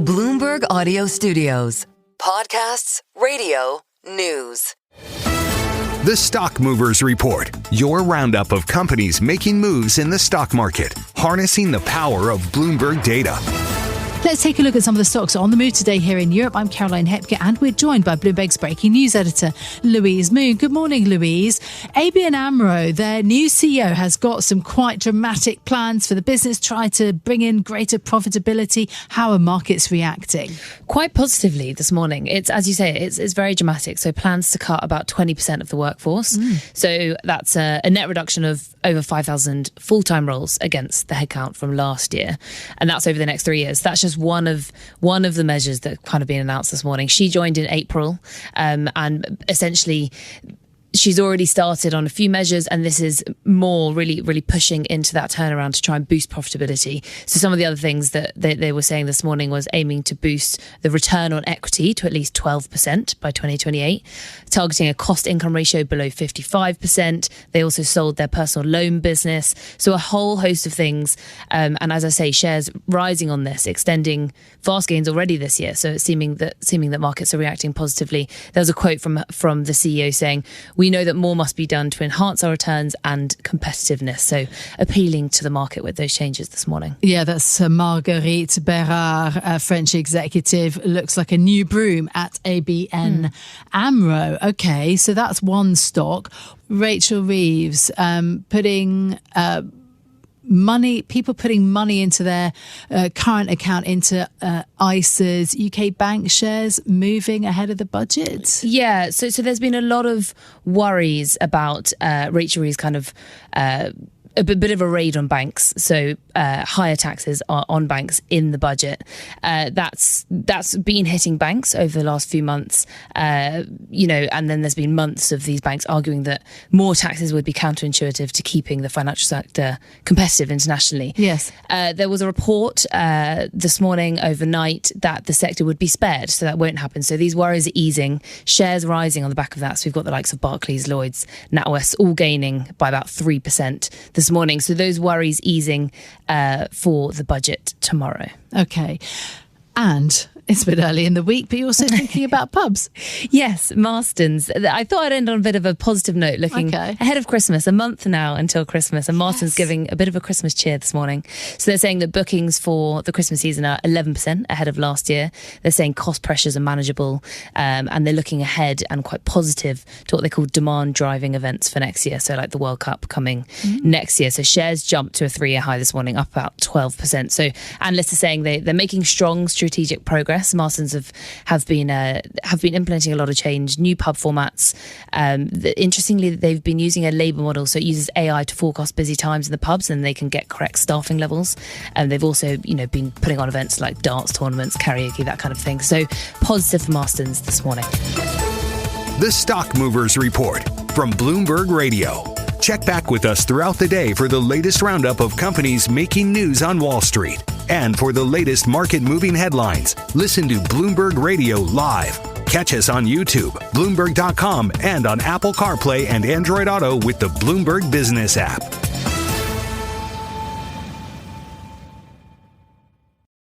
Bloomberg Audio Studios. Podcasts, radio, news. The Stock Movers Report, your roundup of companies making moves in the stock market, harnessing the power of Bloomberg data. Let's take a look at some of the stocks on the move today here in Europe. I'm Caroline Hepke and we're joined by Bloomberg's breaking news editor, Louise Moon. Good morning, Louise. ABN Amro, their new CEO, has got some quite dramatic plans for the business, try to bring in greater profitability. How are markets reacting? Quite positively this morning. It's, as you say, it's very dramatic. So plans to cut about 20% of the workforce. So that's a net reduction of over 5,000 full-time roles against the headcount from last year. And that's over the next 3 years. That's just one of the measures that kind of been announced this morning. She joined in April, and essentially she's already started on a few measures, and this is more really pushing into that turnaround to try and boost profitability. So some of the other things that they were saying this morning was aiming to boost the return on equity to at least 12% by 2028, targeting a cost income ratio below 55%. They also sold their personal loan business. So a whole host of things. And as I say, shares rising on this, extending fast gains already this year. So it's seeming that markets are reacting positively. There was a quote from the CEO saying, "We know that more must be done to enhance our returns and competitiveness." So appealing to the market with those changes this morning. Yeah, that's Marguerite, Berard, French executive. Looks like a new broom at ABN Amro. Okay, so that's one stock. Rachel Reeves putting money into their current account into ISAs. UK bank shares moving ahead of the budget. Yeah, so there's been a lot of worries about Rachel Reeves kind of a bit of a raid on banks, so higher taxes on banks in the budget. That's been hitting banks over the last few months, and then there's been months of these banks arguing that more taxes would be counterintuitive to keeping the financial sector competitive internationally. Yes. There was a report this morning overnight that the sector would be spared, so that won't happen. So these worries are easing, shares rising on the back of that. So we've got the likes of Barclays, Lloyds, NatWest all gaining by about 3% this morning. So those worries easing for the budget tomorrow. Okay. And it's a bit early in the week, but you're also thinking about pubs. Yes, Marstens. I thought I'd end on a bit of a positive note, looking ahead of Christmas, a month now until Christmas, and Marstens giving a bit of a Christmas cheer this morning. So they're saying that bookings for the Christmas season are 11% ahead of last year. They're saying cost pressures are manageable, and they're looking ahead and quite positive to what they call demand-driving events for next year, so like the World Cup coming next year. So shares jumped to a 3-year high this morning, up about 12%. So analysts are saying they're making strong strategic progress. Marstens have been implementing a lot of change, new pub formats. Interestingly, they've been using a labour model, so it uses AI to forecast busy times in the pubs, and they can get correct staffing levels. And they've also, been putting on events like darts tournaments, karaoke, that kind of thing. So positive for Marstens this morning. The Stock Movers Report from Bloomberg Radio. Check back with us throughout the day for the latest roundup of companies making news on Wall Street. And for the latest market-moving headlines, listen to Bloomberg Radio live. Catch us on YouTube, Bloomberg.com, and on Apple CarPlay and Android Auto with the Bloomberg Business app.